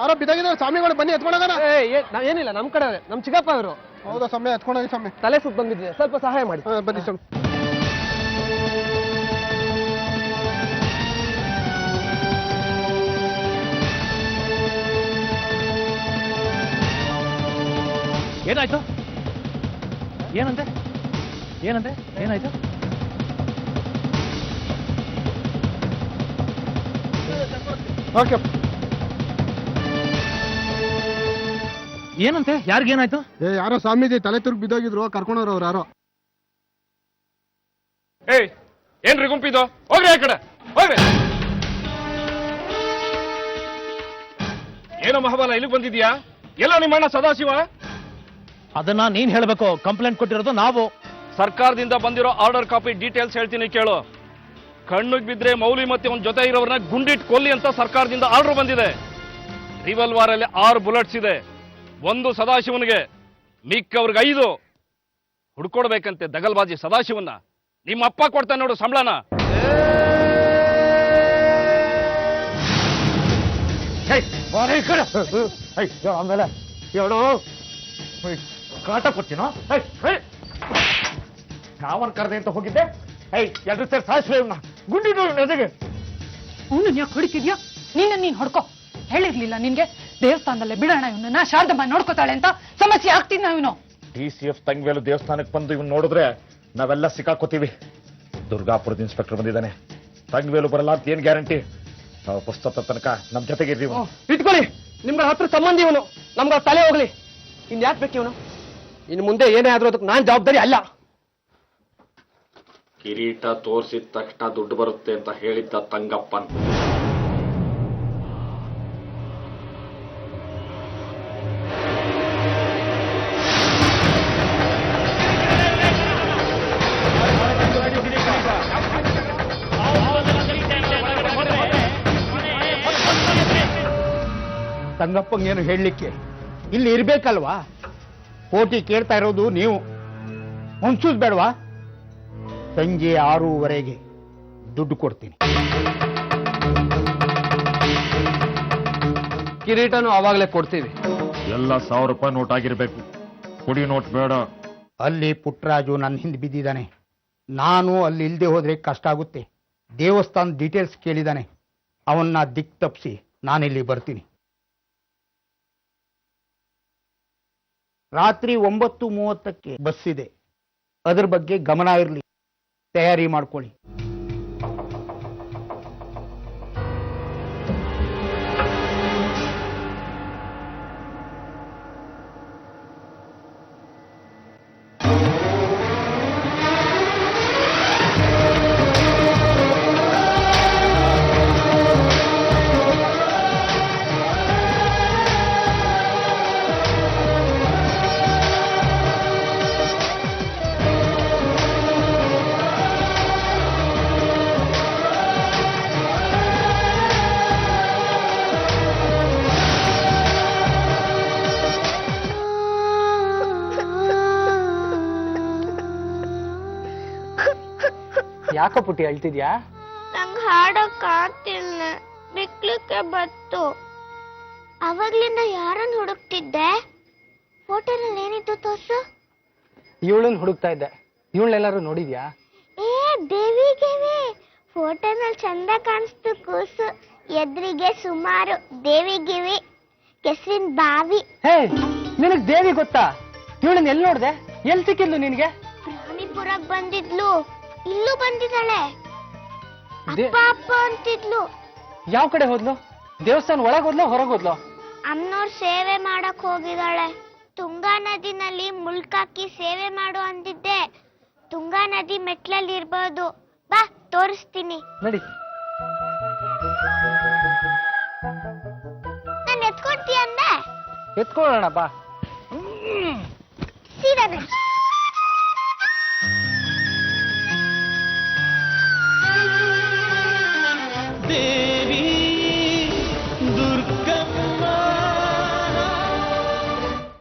ಯಾರೋ ಬಿದ್ದಾಗಿದ್ದಾರೆ ಸ್ವಾಮಿಗಳು, ಬನ್ನಿ ಎತ್ಕೊಂಡೋಗೋಣ. ಏನಿಲ್ಲ, ನಮ್ ಕಡೆ ನಮ್ ಚಿಕ್ಕಪ್ಪ ಅವರು. ಹೌದಾ ಸ್ವಾಮಿ, ಎತ್ಕೊಂಡೋಗಿ ಸ್ವಾಮಿ. ತಲೆ ಸುತ್ತ ಬಂದಿದೆ, ಸ್ವಲ್ಪ ಸಹಾಯ ಮಾಡಿ. ಬನ್ನಿ ಸ್ವಾಮಿ. ಏನಾಯ್ತು? ಏನಂತೆ ಏನಂತೆ ಏನಾಯ್ತು? ಓಕೆ. ಏನಂತೆ? ಯಾರಿಗೇನಾಯ್ತು? ಯಾರೋ ಸ್ವಾಮೀಜಿ ತಲೆ ತಿರುಗಿ ಬಿದ್ದೋಗಿದ್ರು, ಕರ್ಕೊಂಡವ್ರು ಅವ್ರು ಯಾರೋ. ಏನ್ರಿ ಗುಂಪಿದು? ಹೋಗ್ರಿ ಆ ಕಡೆ, ಹೋಗ್ರಿ. ಏನೋ ಮಹಾಬಲ, ಇಲ್ಲಿಗೆ ಬಂದಿದ್ಯಾ? ಎಲ್ಲ ನಿಮ್ಮಣ್ಣ ಸದಾಶಿವ? ಅದನ್ನ ನೀನ್ ಹೇಳ್ಬೇಕು. ಕಂಪ್ಲೇಂಟ್ ಕೊಟ್ಟಿರೋದು ನಾವು. ಸರ್ಕಾರದಿಂದ ಬಂದಿರೋ ಆರ್ಡರ್ ಕಾಪಿ ಡೀಟೇಲ್ಸ್ ಹೇಳ್ತೀನಿ ಕೇಳು. ಕಣ್ಣಿಗೆ ಬಿದ್ರೆ ಮೌಲಿ ಮತ್ತೆ ಒಂದ್ ಜೊತೆ ಇರೋರನ್ನ ಗುಂಡಿಟ್ ಕೊಲ್ಲಿ ಅಂತ ಸರ್ಕಾರದಿಂದ ಆರ್ಡರ್ ಬಂದಿದೆ. ರಿವಲ್ವಾರ್ ಅಲ್ಲಿ 6 ಬುಲೆಟ್ಸ್ ಇದೆ. 1 ಸದಾಶಿವನಿಗೆ, ಮಿಕ್ಕವ್ರಿಗೆ 5. ಹುಡ್ಕೊಡ್ಬೇಕಂತೆ ದಗಲ್ಬಾಜಿ ಸದಾಶಿವನ್ನ. ನಿಮ್ಮ ಅಪ್ಪ ಕೊಡ್ತಾನೆ ನೋಡು ಸಂಬಳನ. ಆಮೇಲೆ ಹೇಳು, ಕಾಟ ಕೊಡ್ತೀನೋ? ಯಾವನ್ ಕರೆದೆ ಅಂತ ಹೋಗಿದ್ದೆ? ಎಲ್ರು ಸೇರಿ ಸಾಯಿಸ್ಬೇ ಗುಂಡಿ ಎದೆಗೆ. ಅವನು ಯಾಕೆ ಹೊಡಿತಿದ್ಯಾ? ನೀನ್ ಹೊಡ್ಕೊ. ಹೇಳಿರ್ಲಿಲ್ಲ ನಿನ್ಗೆ ದೇವಸ್ಥಾನದಲ್ಲೇ ಬಿಡೋಣ ಇವನನ್ನ, ಶಾರದಮ್ಮ ನೋಡ್ಕೋತಾಳೆ ಅಂತ? ಸಮಸ್ಯೆ ಆಗ್ತಿದ್ ನಾವಿನು. DCF ತಂಗವೇಲು ದೇವಸ್ಥಾನಕ್ಕೆ ಬಂದು ಇವನ್ ನೋಡಿದ್ರೆ ನಾವೆಲ್ಲ ಸಿಕ್ಕಾಕೋತೀವಿ. ದುರ್ಗಾಪುರದ ಇನ್ಸ್ಪೆಕ್ಟರ್ ಬಂದಿದ್ದಾನೆ. ತಂಗವೇಲು ಬರಲ್ಲ ಅಂತ ಏನ್ ಗ್ಯಾರಂಟಿ? ನಾವು ಪುಸ್ತಕ ತನಕ ನಮ್ ಜೊತೆಗೆ ಇರ್ತೀವಿ. ಇಟ್ಕೊಳ್ಳಿ, ನಿಮ್ಗೆ ಹತ್ರ ಸಂಬಂಧಿ ಇವನು. ನಮ್ಗೆ ತಲೆ ಹೋಗ್ಲಿ. ಇನ್ ಯಾಕೆ ಬೇಕು ಇವನು? ಇನ್ನು ಮುಂದೆ ಏನೇ ಆದ್ರೂ ಅದಕ್ಕೆ ನಾನ್ ಜವಾಬ್ದಾರಿ ಅಲ್ಲ. ಕಿರೀಟ ತೋರಿಸಿದ ತಕ್ಷಣ ದುಡ್ಡು ಬರುತ್ತೆ ಅಂತ ಹೇಳಿದ್ದ ತಂಗಪ್ಪನ್. ತಂಗಪ್ಪಂಗೇನು ಹೇಳಲಿಕ್ಕೆ ಇಲ್ಲಿ ಇರ್ಬೇಕಲ್ವಾ? ಕೋಟಿ ಕೇಳ್ತಾ ಇರೋದು ನೀವು. ಹೊಂಚೂಸ್ ಬೇಡವಾ? ಸಂಜೆ 6:15 ದುಡ್ಡು ಕೊಡ್ತೀನಿ. ಕಿರೀಟನು ಅವಾಗಲೇ ಕೊಡ್ತೀವಿ. ಎಲ್ಲ 1000 ರೂಪಾಯಿ ನೋಟ್ ಆಗಿರ್ಬೇಕು. ಕುಡಿ ನೋಟ್ ಬೇಡ. ಅಲ್ಲಿ ಪುಟ್ಟರಾಜು ನನ್ನ ಹಿಂದೆ ಬಿದ್ದಿದ್ದಾನೆ. ನಾನು ಅಲ್ಲಿ ಇಲ್ಲದೆ ಹೋದ್ರೆ ಕಷ್ಟ ಆಗುತ್ತೆ. ದೇವಸ್ಥಾನ ಡೀಟೇಲ್ಸ್ ಕೇಳಿದ್ದಾನೆ. ಅವನ್ನ ದಿಕ್ ತಪ್ಪಿಸಿ ನಾನಿಲ್ಲಿ ಬರ್ತೀನಿ. ರಾತ್ರಿ 9:30ಕ್ಕೆ ಬಸ್ ಇದೆ. ಅದ್ರ ಬಗ್ಗೆ ಗಮನ ಇರಲಿ. ತಯಾರಿ ಮಾಡ್ಕೊಳ್ಳಿ. ಯಾಕೋ ಪುಟ್ಟಿ ಅಳ್ತಿದ್ಯಾ? ನಂಗೆ ಹಾಡಕ್ ಆಗ್ತಿಲ್ಲ, ಬಿಕ್ಲಿಕ್ಕೆ ಬತ್ತು. ಅವಾಗ್ಲಿಂದ ಯಾರನ್ನ ಹುಡುಕ್ತಿದ್ದೆ? ಹೋಟೆಲಲ್ಲಿ ಏನಿತ್ತು ತೋರ್ಸು. ಇವಳನ್ನ ಹುಡುಕ್ತಾ ಇದ್ದೆ. ಇವಳನ್ನೆಲ್ಲಾರು ನೋಡಿದ್ಯಾ? ದೇವಿಗೆ ಫೋಟೋನಲ್ಲಿ ಚಂದ ಕಾಣಿಸ್ತು ಕೂಸು. ಎದುರಿಗೆ ಸುಮಾರು ದೇವಿಗಿವಿ, ಕೆಸರಿನ ಬಾವಿ. ನಿನಗ್ ದೇವಿ ಗೊತ್ತಾ? ಇವಳನ್ನ ಎಲ್ಲಿ ನೋಡ್ದೆ? ಎಲ್ಲಿ ಸಿಕ್ಕಿದ್ಲು ನಿನ್ಗೆ? ರಾಣಿಪುರಕ್ಕೆ ಬಂದಿದ್ಲು, ಇಲ್ಲೂ ಬಂದಿದ್ದಾಳೆ. ಅಪ್ಪ ಅಪ್ಪ ಅಂತಿದ್ಲು. ಯಾವ ಕಡೆ ಹೋದ್ಲು? ದೇವಸ್ಥಾನ ಒಳಗ್ ಹೋದ್ಲು, ಹೊರಗ್ ಹೋದ್ಲು? ಅಮ್ಮನವ್ರ ಸೇವೆ ಮಾಡಕ್ ಹೋಗಿದ್ದಾಳೆ. ತುಂಗಾ ನದಿನಲ್ಲಿ ಮುಳ್ಕಾಕಿ ಸೇವೆ ಮಾಡು ಅಂದಿದ್ದೆ. ತುಂಗಾ ನದಿ ಮೆಟ್ಲಲ್ಲಿ ಇರ್ಬೋದು, ಬಾ ತೋರಿಸ್ತೀನಿ. ನಡಿ. ನಾನು ಎತ್ಕೊಡ್ತೀಯ ಅಂದೆ? ಎತ್ಕೊಳ್ಳೋಣ ಬಾ. ಸೀದಾ ನಡಿ.